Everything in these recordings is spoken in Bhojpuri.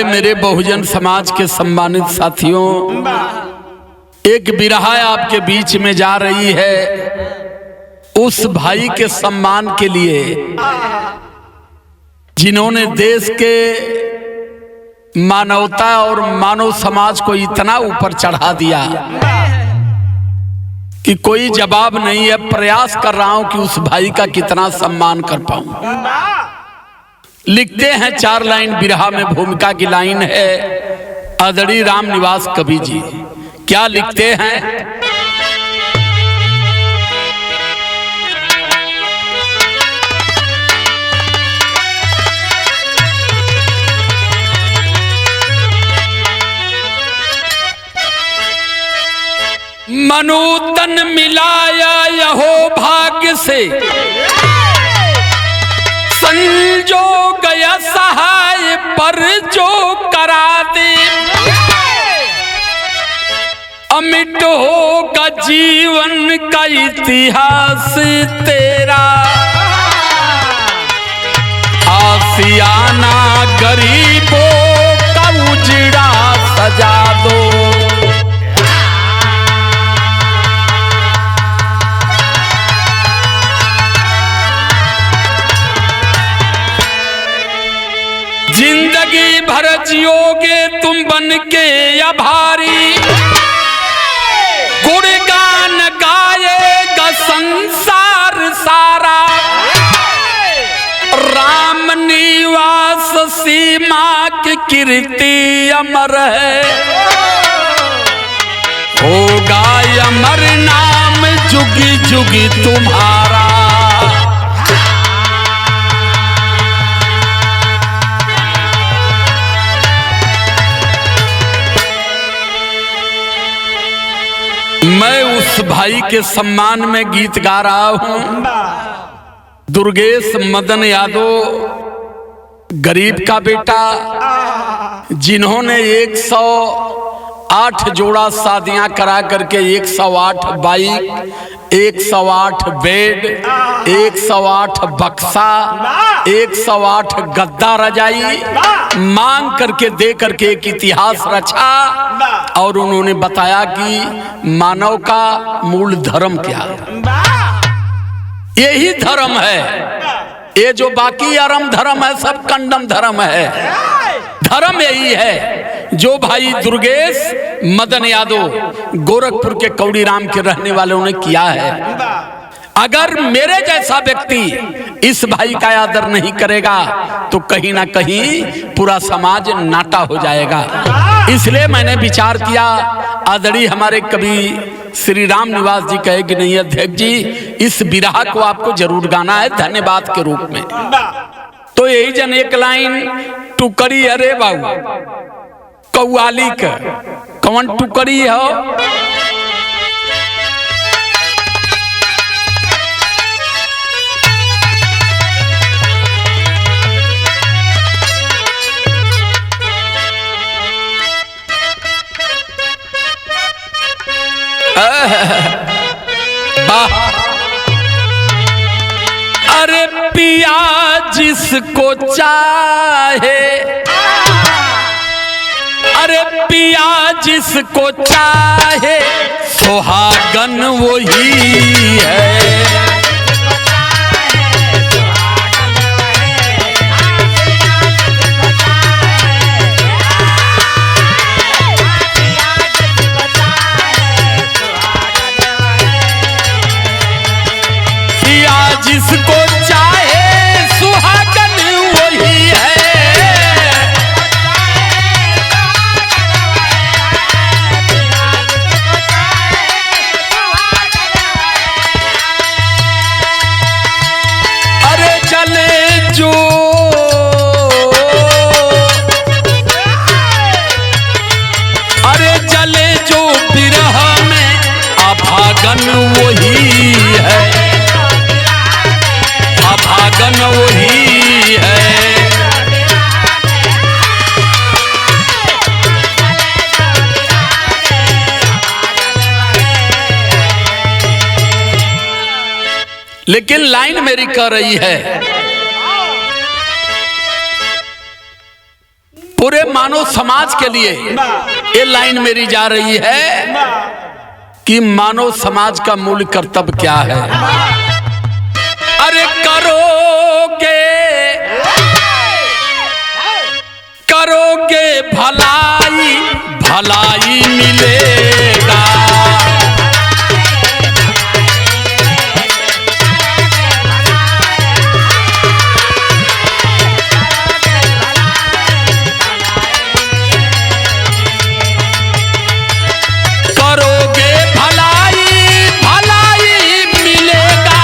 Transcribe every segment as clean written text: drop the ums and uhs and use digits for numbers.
अय मेरे बहुजन समाज के सम्मानित साथियों, एक बिरहा आपके बीच में जा रही है उस भाई के सम्मान के लिए जिन्होंने देश के मानवता और मानव समाज को इतना ऊपर चढ़ा दिया कि कोई जवाब नहीं है। प्रयास कर रहा हूं कि उस भाई का कितना सम्मान कर पाऊं। लिखते हैं 4 लाइन बिरहा में, भूमिका की लाइन है आदरणीय रामनिवास कवि जी। क्या लिखते हैं? मनुतन मिलाया यहो भाग्य से, संजोग या सहाय पर जो करा दे, अमिट होगा जीवन का इतिहास तेरा, आसियाना गरीबों का उजड़ा सजा दो। जिंदगी भर जियोगे तुम बन के आभारी, गुणगान गाएगा संसार सारा, राम निवास सीमा की कीर्ति अमर है, होगा अमर नाम जुगी जुगी तुम्हारा। मैं उस भाई के सम्मान में गीत गा रहा हूं। दुर्गेश मदन यादव गरीब का बेटा, जिन्होंने 108 जोड़ा शादियां करा करके 108 बाइक, 108 बेड, 108 बक्सा, 108 गद्दा रजाई मांग करके दे करके एक इतिहास रचा। और उन्होंने बताया कि मानव का मूल धर्म क्या है। यही धर्म है। ये जो बाकी अरम धर्म है सब कंडम धर्म है। धर्म यही है जो भाई दुर्गेश मदन यादव गोरखपुर के कौड़ी राम के रहने वालों ने किया है। अगर मेरे जैसा व्यक्ति इस भाई का आदर नहीं करेगा तो कहीं ना कहीं पूरा समाज नाटा हो जाएगा। इसलिए मैंने विचार किया, आदरणीय हमारे कवि श्री रामनिवास जी कहे कि नहीं अध्यक्ष जी, इस बिरहा को आपको जरूर गाना है धन्यवाद के रूप में। तो यही जन एक लाइन टुकड़ी, अरे बाबू कौआली का कौन टुकड़ी हो? अरे पिया जिसको चाहे, अरे पिया जिसको चाहे सुहागन वही है। जिसको चाहे सुहागन वही है। अरे चले जो बिरह में अभागन वही है, अभागन वही है। लेकिन लाइन मेरी कह रही है, पूरे मानव समाज के लिए ये लाइन मेरी जा रही है कि मानव समाज का मूल कर्तव्य क्या है। अरे करोगे भलाई भलाई मिलेगा। करोगे भलाई भलाई मिलेगा।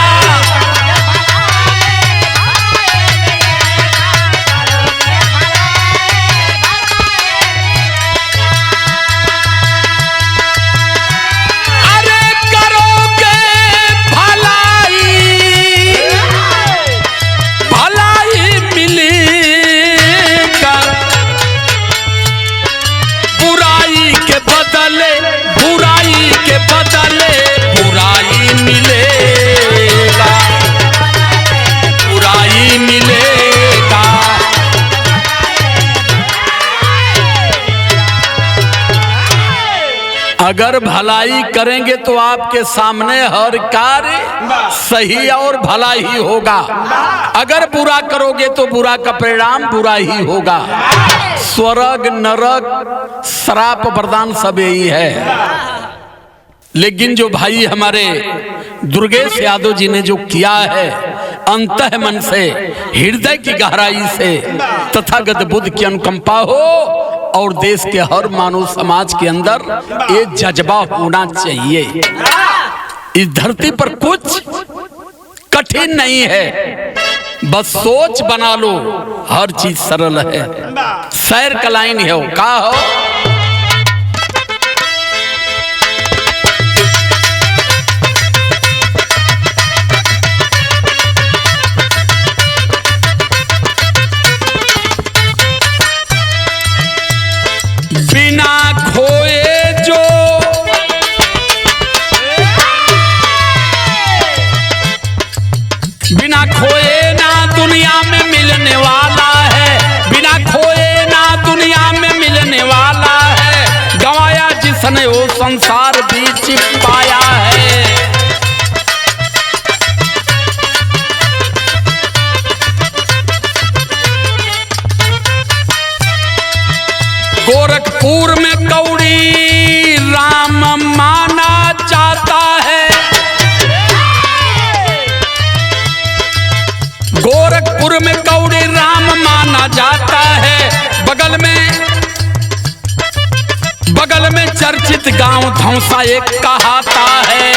अरे करोगे भलाई भलाई मिलेगा। बुराई के बदले बुराई के बदले बुराई मिलेगा। बुराई मिलेगा। अगर भलाई करेंगे तो आपके सामने हर कार्य सही और भला ही होगा। अगर बुरा करोगे तो बुरा का परिणाम बुरा ही होगा। स्वर्ग नरक श्राप वरदान सब यही है। लेकिन जो भाई हमारे दुर्गेश यादव जी ने जो किया है अंतः मन से हृदय की गहराई से तथागत बुद्ध की अनुकंपा हो और देश के हर मानव समाज के अंदर ये जज्बा होना चाहिए। इस धरती पर कुछ कठिन नहीं है, बस सोच बना लो, हर चीज सरल है। शहर का लाइन है वो का हो। बिना खोए जो बिना खोए ना दुनिया में मिलने वाला है। बिना खोए ना दुनिया में मिलने वाला है। गंवाया जिसने वो संसार बीच पाया है। गोरखपुर में कौड़ी राम माना जाता है। गोरखपुर में कौड़ी राम माना जाता है। बगल में चर्चित गांव धौसा एक कहाता है।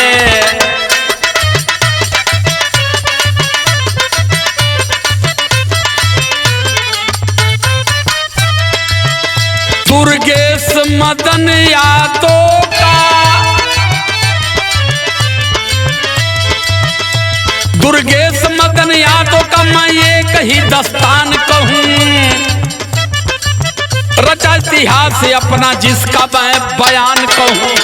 दुर्गेश मदन यादव का दुर्गेश मदन यादव का मैं एक ही दस्तान कहूं। रचा इतिहास से अपना जिसका मैं बयान कहूं।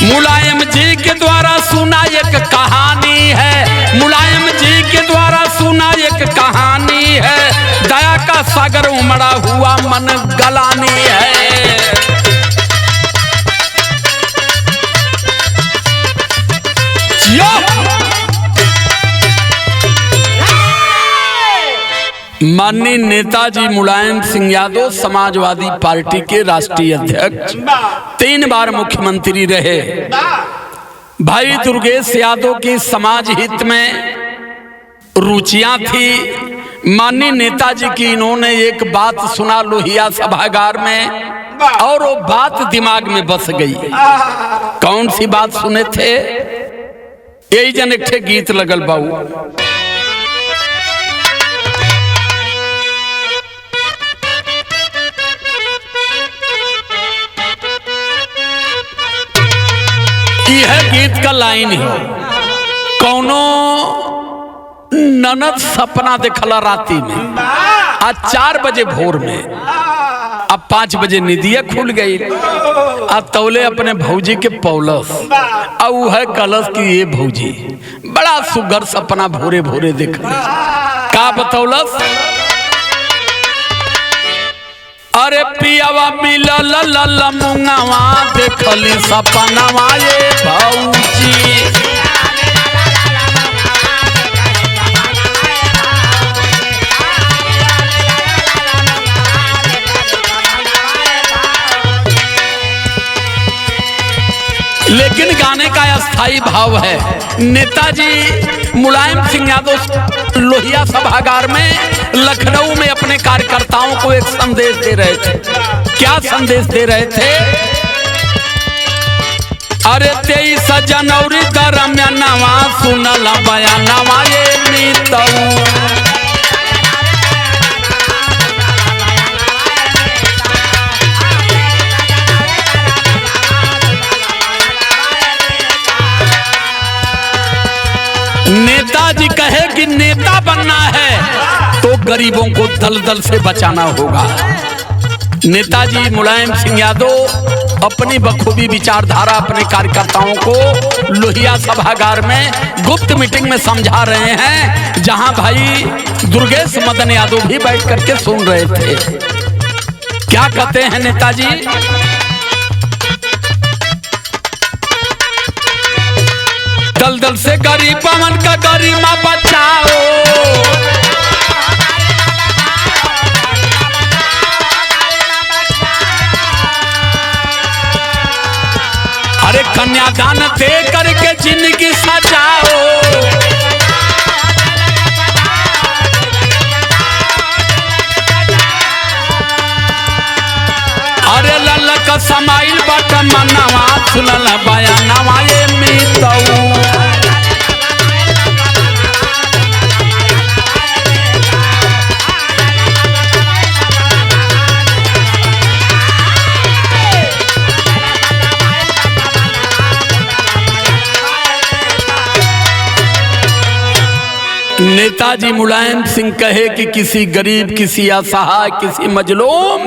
मुलायम जी के द्वारा सुना एक कहानी है। मुलायम जी के द्वारा सुना एक कहानी है। दया का सागर उमड़ा हुआ मन गलानी है। माननीय नेताजी मुलायम सिंह यादव समाजवादी पार्टी के राष्ट्रीय अध्यक्ष, 3 बार मुख्यमंत्री रहे। भाई दुर्गेश यादव की समाज हित में रुचियां थी। माननीय नेताजी की इन्होंने एक बात सुना लोहिया सभागार में और वो बात दिमाग में बस गई। कौन सी बात सुने थे? यही जन एक ठे गीत लगल बाबू। यह गीत का लाइन है। कौनो ननद सपना देखला राती में आज 4 बजे भोर में, अब अब 5 बजे निदिया खुल गई। अब तौले अपने भौजी के पौलस अब है कलश की ये भौजी बड़ा सुगर सपना भोरे भोरे देख का बतौलस। अरे पियावा मिलल मुंगावा देखली सपनावा ये भौजी। लेकिन गाने का अस्थाई भाव है। नेताजी मुलायम सिंह यादव लोहिया सभागार में लखनऊ में अपने कार्यकर्ताओं को एक संदेश दे रहे थे। क्या संदेश दे रहे थे? अरे 23 जनवरी दरमियानवा सुनल बयानवा ये मीतऊ। नेताजी कहे कि नेता बनना है तो गरीबों को दलदल से बचाना होगा। नेताजी मुलायम सिंह यादव अपनी बखूबी विचारधारा अपने कार्यकर्ताओं को लोहिया सभागार में गुप्त मीटिंग में समझा रहे हैं, जहां भाई दुर्गेश मदन यादव भी बैठ करके सुन रहे थे। क्या कहते हैं नेताजी? दलदल से गरीब पवन का गरिमा बचाओ। अरे कन्यादान दे करके जिंदगी सजाओ। अरे लल्ला का समाइल बट मनवा सुनल बयानवा ये मीतऊ। नेताजी मुलायम सिंह कहे कि किसी गरीब, किसी असहाय, किसी मजलूम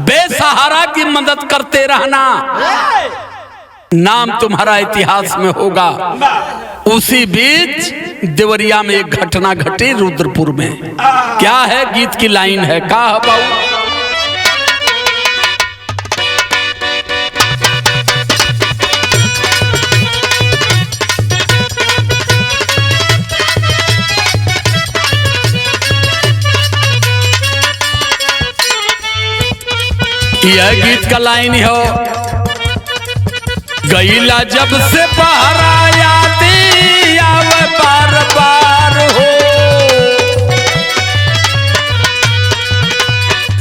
बेसहारा की मदद करते रहना, नाम तुम्हारा इतिहास में होगा। उसी बीच देवरिया में एक घटना घटी रुद्रपुर में। क्या है? गीत की लाइन है, का बाबू? यह गीत का लाइन हो, गईला जब से पहराया दिया बार बार हो,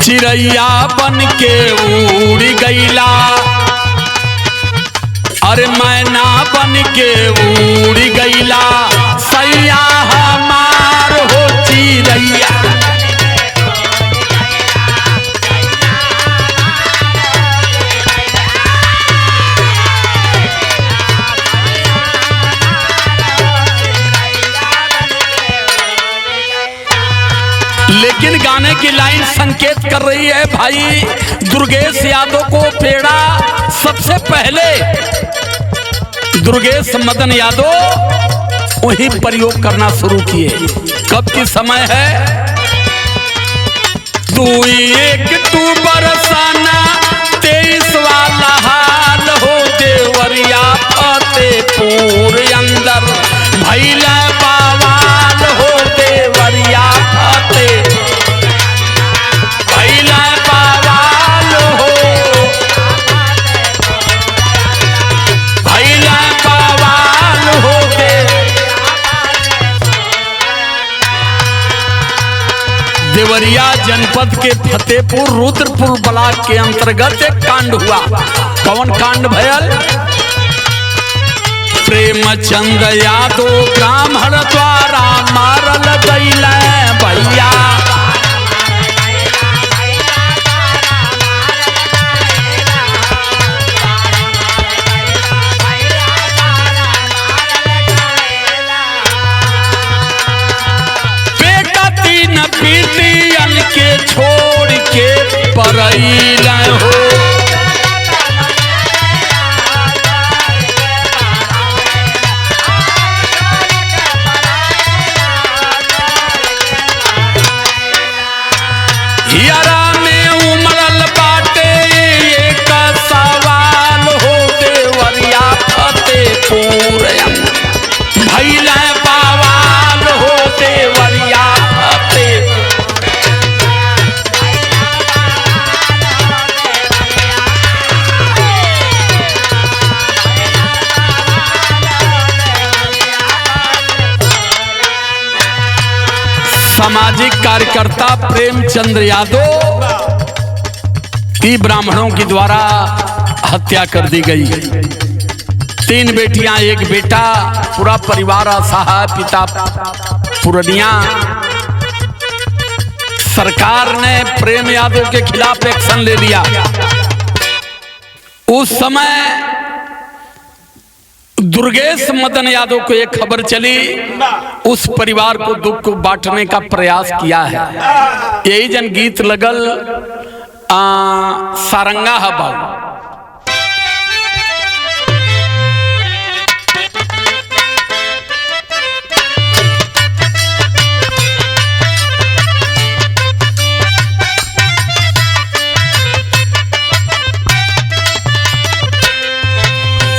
चिड़ैया बन के उड़ गईला, अरे मैना बन के उड़ गईला, सैया हमार हो चिड़ैया। लेकिन गाने की लाइन संकेत कर रही है भाई दुर्गेश यादव को पेड़ा सबसे पहले दुर्गेश मदन यादव वही प्रयोग करना शुरू किए। कब की समय है? 2-1 बरसाना 23 वाला हाल हो, देवरिया फतेहपुर अंदर भैला बवाल हो, देवरिया भैला बवाल हो, भैला बवाल हो गए। देवरिया जनपद के फतेहपुर रुद्रपुर ब्लॉक के अंतर्गत एक कांड हुआ। कौन कांड भयल? प्रेमचंद यादव ब्राह्मण द्वारा मारल गईला भैया। बेटा 3 पीटियन के छोड़ के परैल हो। हियरा में उमड़ल बाटे एक सवाल हो, देवरिया फतेहपुर भइल बवाल हो, देवरिया फतेह। सामाजिक कार्यकर्ता प्रेमचंद्र यादव की ब्राह्मणों के द्वारा हत्या कर दी गई। 3 बेटियां 1 बेटा, पूरा परिवार असहाय, पिता पुरनिया। सरकार ने प्रेम यादव के खिलाफ एक्शन ले लिया। उस समय दुर्गेश मदन यादव को एक खबर चली, उस परिवार को दुख को बांटने का प्रयास किया है। यही जन गीत लगल सारंगा हवा।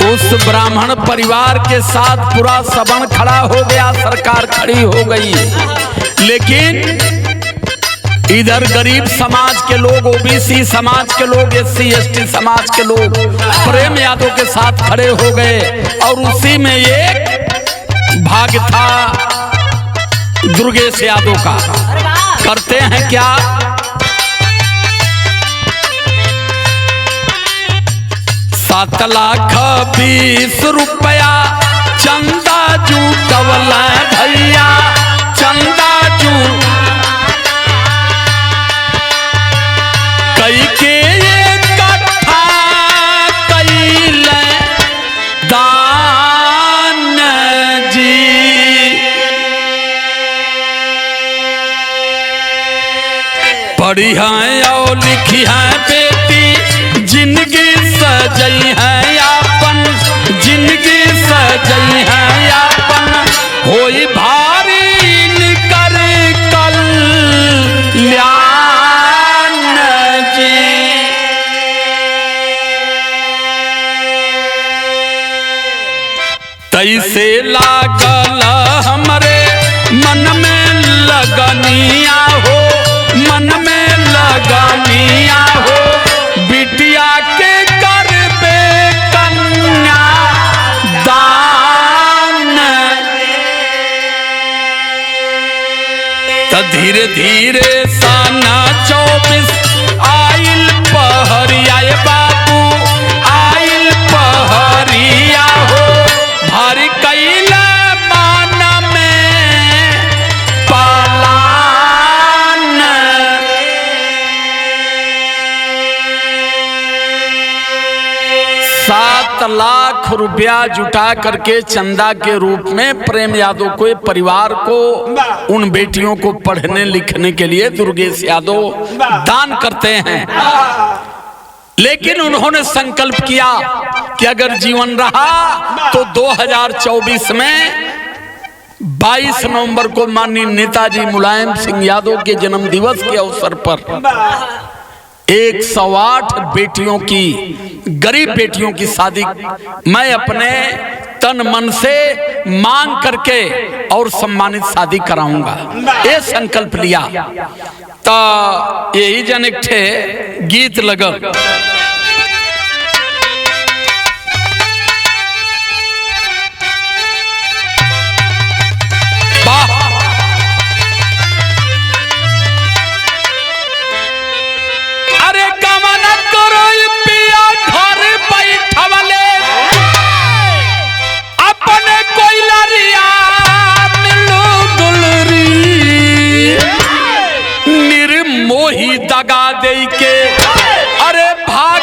उस ब्राह्मण परिवार के साथ पूरा सबन खड़ा हो गया, सरकार खड़ी हो गई, लेकिन इधर गरीब समाज के लोग, ओबीसी समाज के लोग, SC ST समाज के लोग प्रेम यादव के साथ खड़े हो गए। और उसी में एक भाग था दुर्गेश यादव का। करते हैं क्या, 7 लाख 20 रुपया चंदा जुटवल भैया, चंदा जू कई के इकट्ठा कैल दान जी। पढ़ी है और लिखी है बेटी, जिंदगी सजई है आपन, जिंदगी सजई है आपन, होई भारी निकर कल्याण जी। तैसे लागल हमरे मन में लगनिया हो, मन में लगनिया हो, बिटिया के करबे कन्या दान। त धीरे धीरे साना 24 आइल पहरिया बाबू, आइल पहरिया हो, भारी कैल मान में पालान। 7 लाख रुपया जुटा करके चंदा के रूप में प्रेम यादव को, परिवार को, उन बेटियों को पढ़ने लिखने के लिए दुर्गेश यादव दान करते हैं। लेकिन उन्होंने संकल्प किया कि अगर जीवन रहा तो 2024 में 22 नवंबर को माननीय नेताजी मुलायम सिंह यादव के जन्म दिवस के अवसर पर 108 बेटियों की, गरीब बेटियों की शादी मैं अपने तन मन से मांग करके और सम्मानित शादी कराऊंगा, ये संकल्प लिया। तो यही जन एक ठे गीत लगल, दगा दे के अरे भाग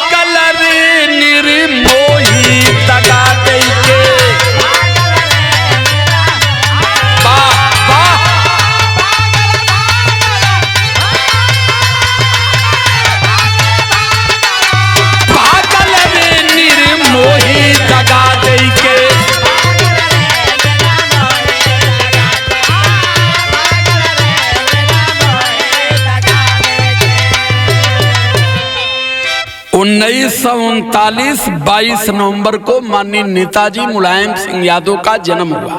1939 22 नवंबर को माननीय नेताजी मुलायम सिंह यादव का जन्म हुआ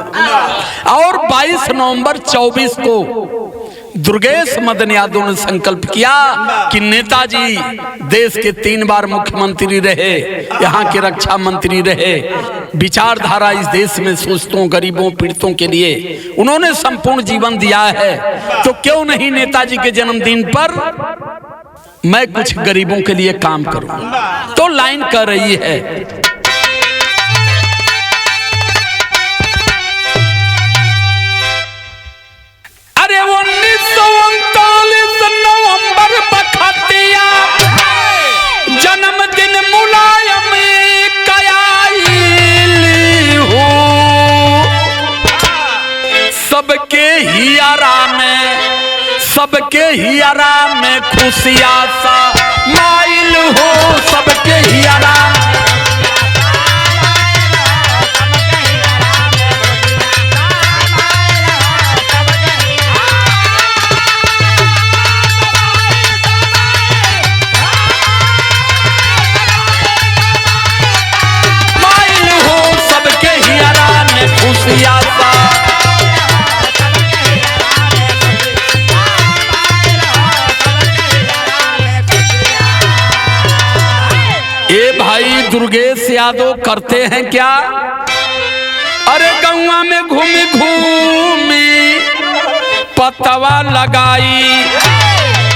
और 22 नवंबर 24 को दुर्गेश मदन यादव ने संकल्प किया कि नेताजी देश के 3 बार मुख्यमंत्री रहे, यहाँ के रक्षा मंत्री रहे, विचारधारा इस देश में सोचतों गरीबों पीड़ितों के लिए उन्होंने संपूर्ण जीवन दिया है, तो क्यों नहीं नेताजी के जन्मदिन पर मैं कुछ गरीबों के लिए काम करूं। तो लाइन कर रही है, अरे 1939 नवंबर बखतिया जन्मदिन मुलायम कयाली हो, सबके हियारा में खुशियां सा माइल हो, सबके हियारा दुर्गेश यादव करते हैं क्या, अरे गौवा में घूमी घूमी पतवा लगाई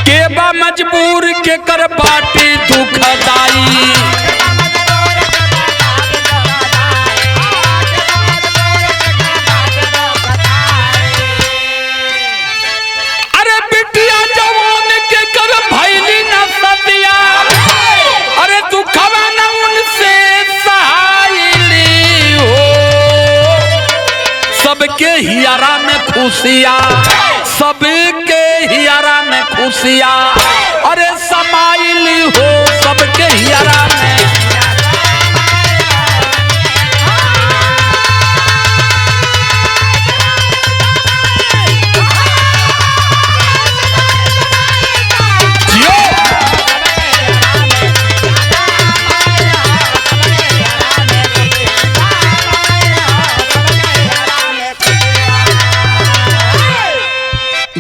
के बा मजबूर के कर बाटी दुखदाई, अरे बिटिया जवान के कर भैली न सदिया, अरे दुखवा सबके हियारा में खुशियां, सबके हियारा में खुशियां, अरे समाइल हो सबके हियारा में।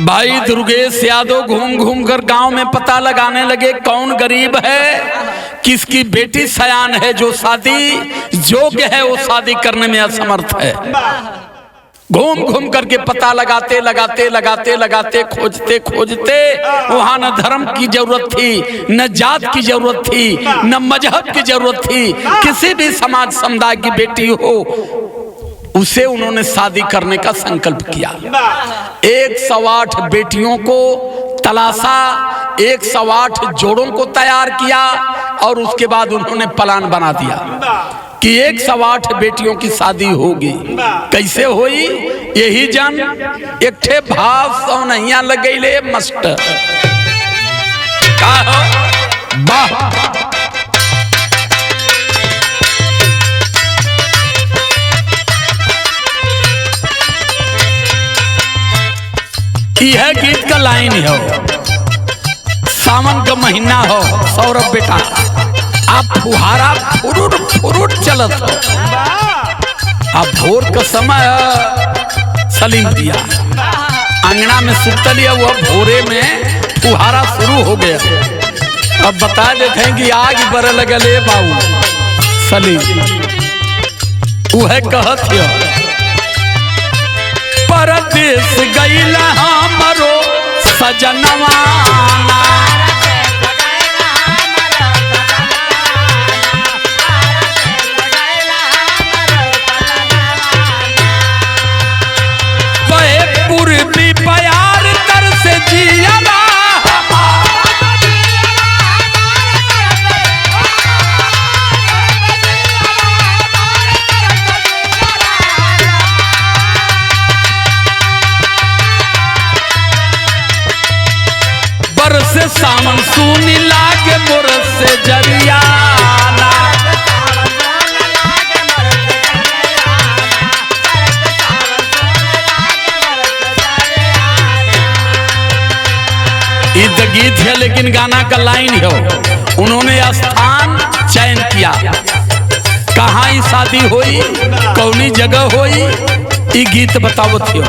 भाई दुर्गेश यादव घूम घूम कर गांव में पता लगाने लगे कौन गरीब है, किसकी बेटी सयान है जो शादी योग्य है वो शादी करने में असमर्थ है। घूम घूम करके पता लगाते लगाते लगाते लगाते खोजते खोजते वहां न धर्म की जरूरत थी, न जात की जरूरत थी, न मजहब की जरूरत थी, किसी भी समाज समुदाय की बेटी हो उसे उन्होंने शादी करने का संकल्प किया। 108 बेटियों को तलाशा, 108 जोड़ों को तैयार किया और उसके बाद उन्होंने प्लान बना दिया कि 108 बेटियों की शादी होगी। कैसे हुई यही जन एक ठे भाव सौ नैया लगैले मास्टर वाह यह गीत का लाइन हो, सावन का महीना हो, सौरभ बेटा आप फुहारा फुरुट फुरुट चलत हो, अब भोर का समय सलीम दिया अंगना में सुतली, वह भोरे में फुहारा शुरू हो गया। अब बता देते हैं कि आग बर लगले बाबू सलीम वह कहत हो, परदेश गईला हमरो सजनवा, पूर्वी प्यार तर से जियाला, से सामन सुनी लागे मोर से जरियाला, गीत है लेकिन गाना का लाइन हो, उन्होंने स्थान चयन किया। कहाँ ही शादी हुई, कौनी जगह हुई, ये गीत बताओ थियो।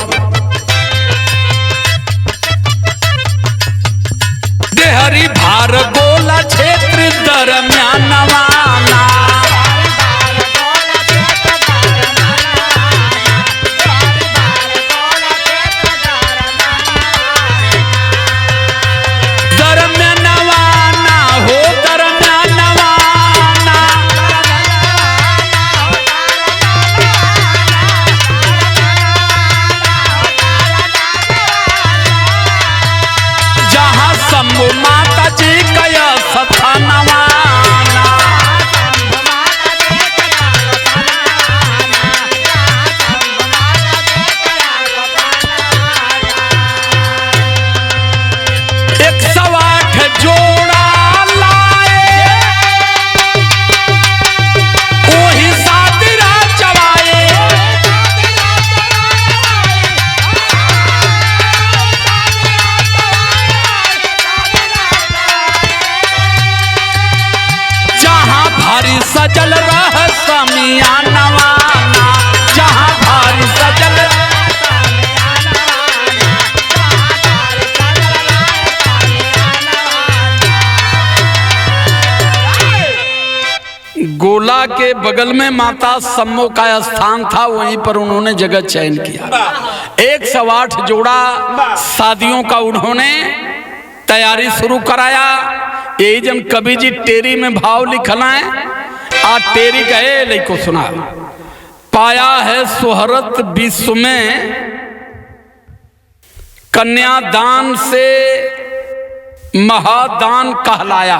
देहरी भार गोला क्षेत्र दरम्यानवा माता जी कया सथानवा सजल रह समियानवा जहाँ भारी सजल गोला के बगल में माता सम्मो का स्थान था, वहीं पर उन्होंने जगह चयन किया। 108 जोड़ा शादियों का उन्होंने तैयारी शुरू कराया। यही जन कवि जी टेरी में भाव लिखना है। आ टेरी गए लइको सुना। पाया है सोहरत विश्व में कन्यादान से महादान कहलाया।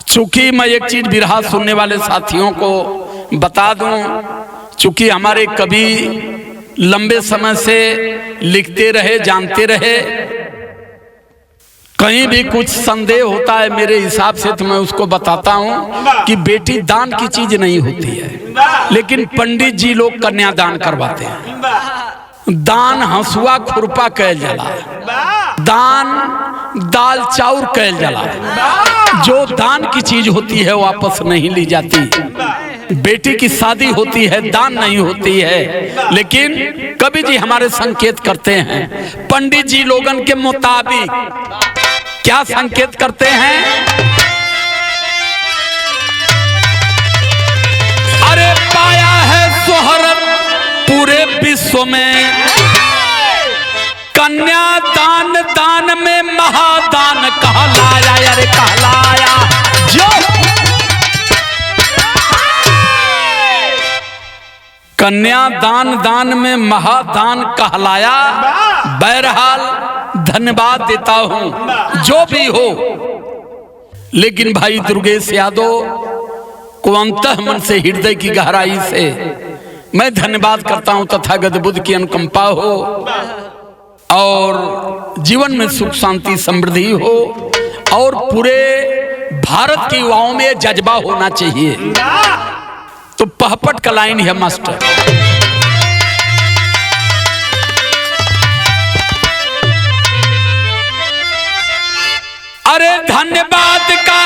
चूंकि मैं एक चीज बिरहा सुनने वाले साथियों को बता दूं, चूंकि हमारे कवि लंबे समय से लिखते रहे, जानते रहे, कहीं भी कुछ संदेह होता है मेरे हिसाब से तो मैं उसको बताता हूं कि बेटी दान की चीज नहीं होती है, लेकिन पंडित जी लोग कन्यादान करवाते हैं। दान हंसुआ खुरपा कैल जला, दान दाल चाउर कैल जला। जो दान की चीज होती है वापस नहीं ली जाती। बेटी की शादी होती है, दान नहीं होती है। लेकिन कवि जी हमारे संकेत करते हैं, पंडित जी लोगन के मुताबिक क्या संकेत करते हैं? अरे पाया है शोहरत पूरे विश्व में कन्यादान, दान में महादान कहलाया। अरे कहलाया जो कन्यादान, दान में महादान कहलाया। बहरहाल धन्यवाद देता हूं जो भी हो, लेकिन भाई दुर्गेश यादव को अंतः मन से, हृदय की गहराई से मैं धन्यवाद करता हूं। तथागत बुद्ध की अनुकंपा हो और जीवन में सुख शांति समृद्धि हो और पूरे भारत के युवाओं में जज्बा होना चाहिए। तो पहपट का लाइन है मास्टर। अरे धन्यवाद का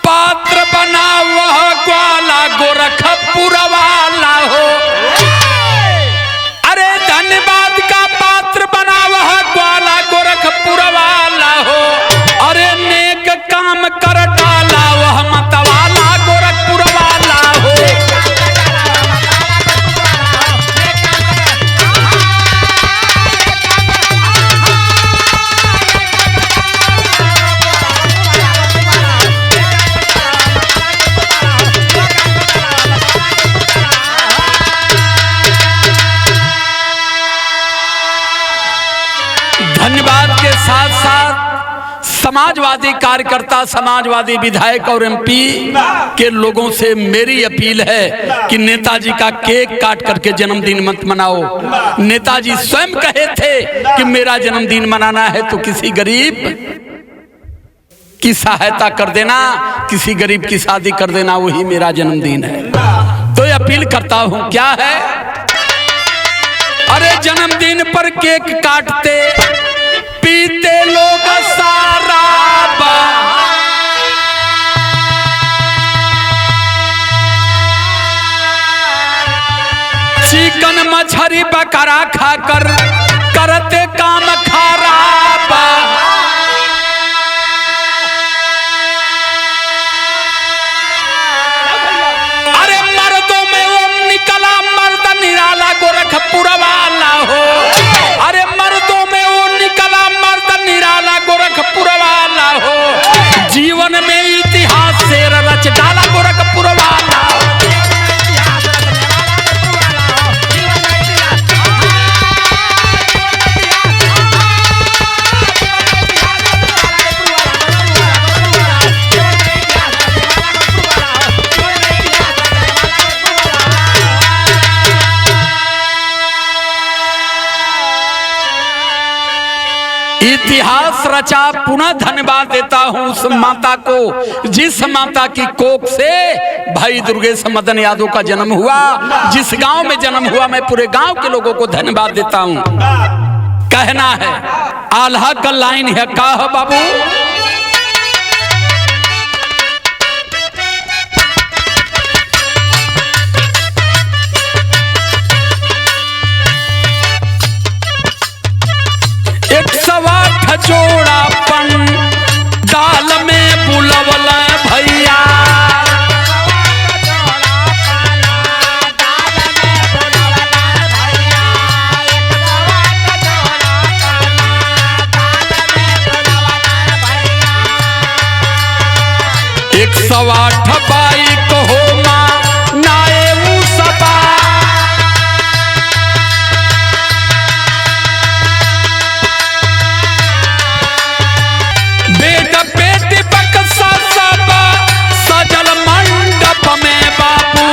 पात्र बना वह ग्वाला गोरखपुर वाला हो। अरे धन्यवाद का पात्र बना वह ग्वाला गोरखपुर वाला हो। अरे नेक काम कर डाला वह मतवाला गोरखपुर वाला हो। धन्यवाद के साथ साथ समाजवादी कार्यकर्ता, समाजवादी विधायक और एमपी के लोगों से मेरी अपील है कि नेताजी का केक काट करके जन्मदिन मत मनाओ। नेताजी स्वयं कहे थे कि मेरा जन्मदिन मनाना है तो किसी गरीब की सहायता कर देना, किसी गरीब की शादी कर देना, वही मेरा जन्मदिन है। तो अपील करता हूं, क्या है? अरे जन्मदिन पर केक काटते पीते लोग शराब, मछरी बकरा खाकर करते काम खराब। अरे मर्दों में ओम निकला मर्द निराला गोरखपुर वाला हो। अरे मर्दों में ओम निकला मर्द निराला गोरखपुर वाला हो। जीवन में इतिहास से रच डाला गोरखपुर वाला। इतिहास रचा। पुनः धन्यवाद देता हूं उस माता को जिस माता की कोख से भाई दुर्गेश मदन यादव का जन्म हुआ। जिस गांव में जन्म हुआ मैं पूरे गांव के लोगों को धन्यवाद देता हूं। कहना है आल्हा का लाइन है का हो बाबू। जोड़ापन दाल में बुलवल भैया। एक 108 बाइक हो मां नाए सपा। सजल मंडप में बाबू।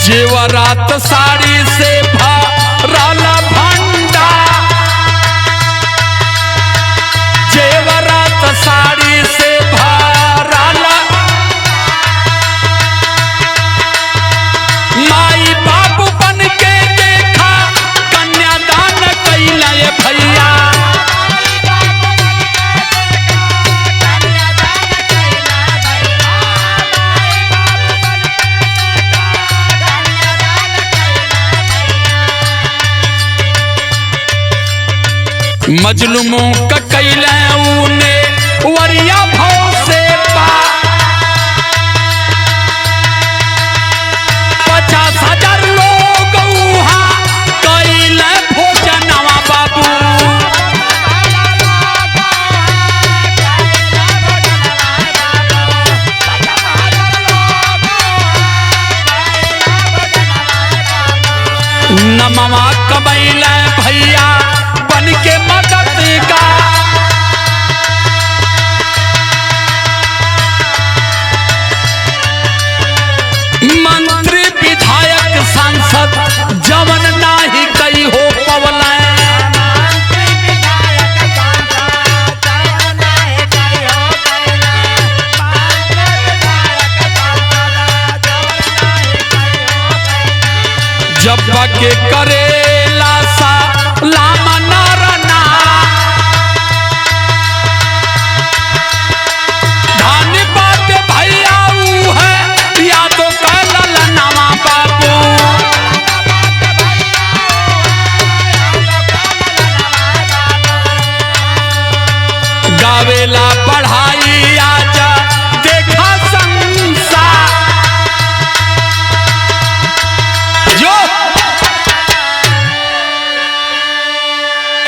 जेवरात साड़ी से भरल भंडा। जेवरात साड़ी से भरल। माई बाबू बन के देखा कन्यादान कैला ये भैया। मजलूमों का कैला उने वरिया भाव से पा। 50,000 लोग वहाँ कैला भोजनवा बाबू। नमवा कबैला भैया बन के मदद का। मंत्री विधायक सांसद जवन नाही कई हो पवला। जब के करेला सा लामा नारना। धन्यवाद भैया है या तो कल नवा बाबू। गावेला बढ़ाई आजा देखा संसार। जो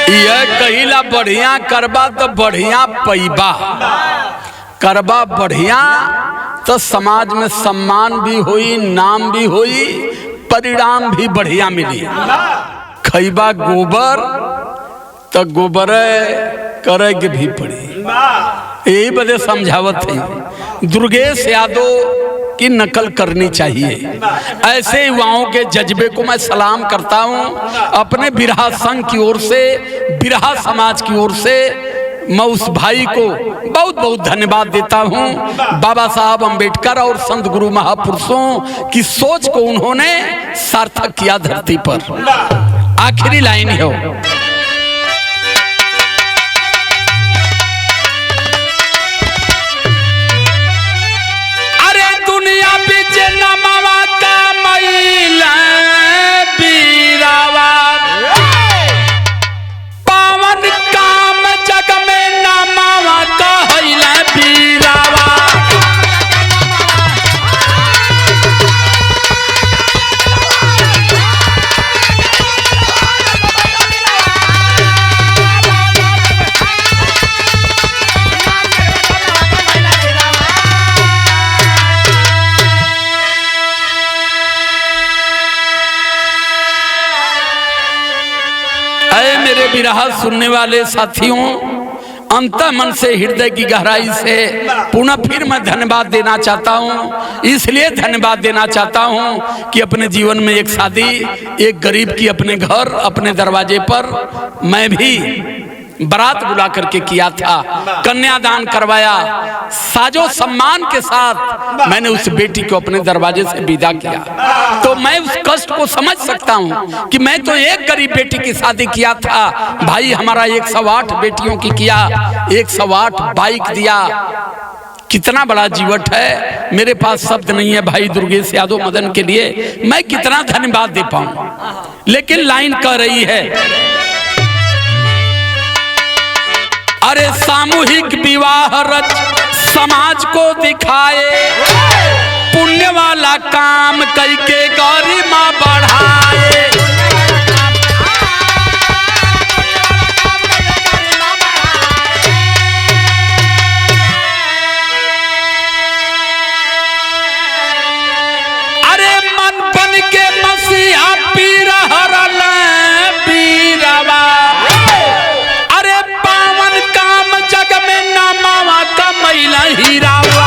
यह कहिला बढ़िया करबा तो बढ़िया पैबा। करबा बढ़िया तो समाज में सम्मान भी हुई, नाम भी हुई, परिणाम भी बढ़िया मिली। खैबा गोबर तो गोबर करे के भी पड़ी। यही बदे समझावत है दुर्गेश यादव की नकल करनी चाहिए। ऐसे युवाओं के जज्बे को मैं सलाम करता हूं। अपने बिरहा संघ की ओर से, बिरहा समाज की ओर से मैं उस भाई को बहुत बहुत धन्यवाद देता हूं। बाबा साहब अंबेडकर और संत गुरु महापुरुषों की सोच को उन्होंने सार्थक किया धरती पर। आखिरी लाइन हो। अरे दुनिया बीच नमावा का मैला बीरावा, पावन काम जग में नमावा कहला बीरावा। मेरे विरह सुनने वाले साथियों, अंतः मन से हृदय की गहराई से पुनः फिर मैं धन्यवाद देना चाहता हूं। इसलिए धन्यवाद देना चाहता हूं कि अपने जीवन में एक शादी एक गरीब की अपने घर अपने दरवाजे पर मैं भी बारात बुला करके किया था, कन्यादान करवाया, साजो सम्मान के साथ मैंने उस बेटी को अपने दरवाजे से विदा किया। तो मैं उस कष्ट को समझ सकता हूं कि मैं तो एक गरीब बेटी की शादी किया था, भाई हमारा 108 बेटियों की किया, 108 बाइक दिया। कितना बड़ा जीवट है, मेरे पास शब्द नहीं है भाई दुर्गेश यादव मदन के लिए मैं कितना धन्यवाद दे पाऊं। लेकिन लाइन कह रही है, अरे सामूहिक विवाह रच समाज को दिखाए, पुण्य वाला काम करके गरिमा बढ़ाए। अरे मन बन के मसीहा पीर हरल बीरवा, जग में नमावा का मैला हीरावा।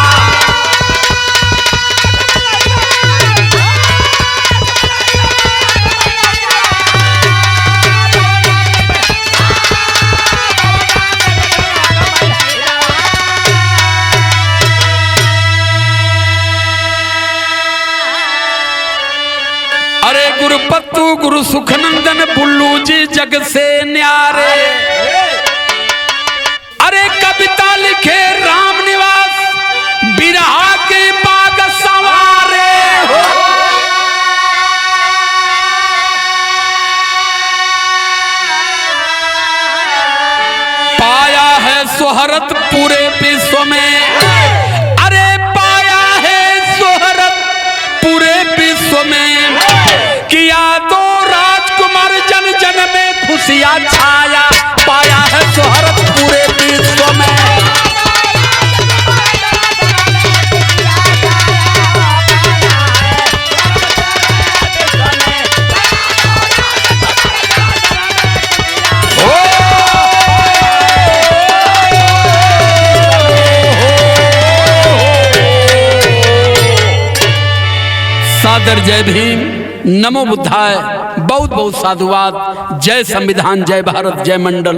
अरे गुरुपत्तु गुरु सुखनंदन बुल्लू जी जग से न्यारे, अरे कविता लिखे राम निवास बिरहा के बाग सवारे हो। पाया है शोहरत पूरे विश्व में, अरे पाया है शोहरत पूरे विश्व में, किया तो राजकुमार जन जन में खुशियां छाया। पाया है शोहरत पूरे विश्व में। सादर जय भीम, नमो बुद्धाय, बहुत बहुत साधुवाद। जय संविधान, जय भारत, जय मंडल।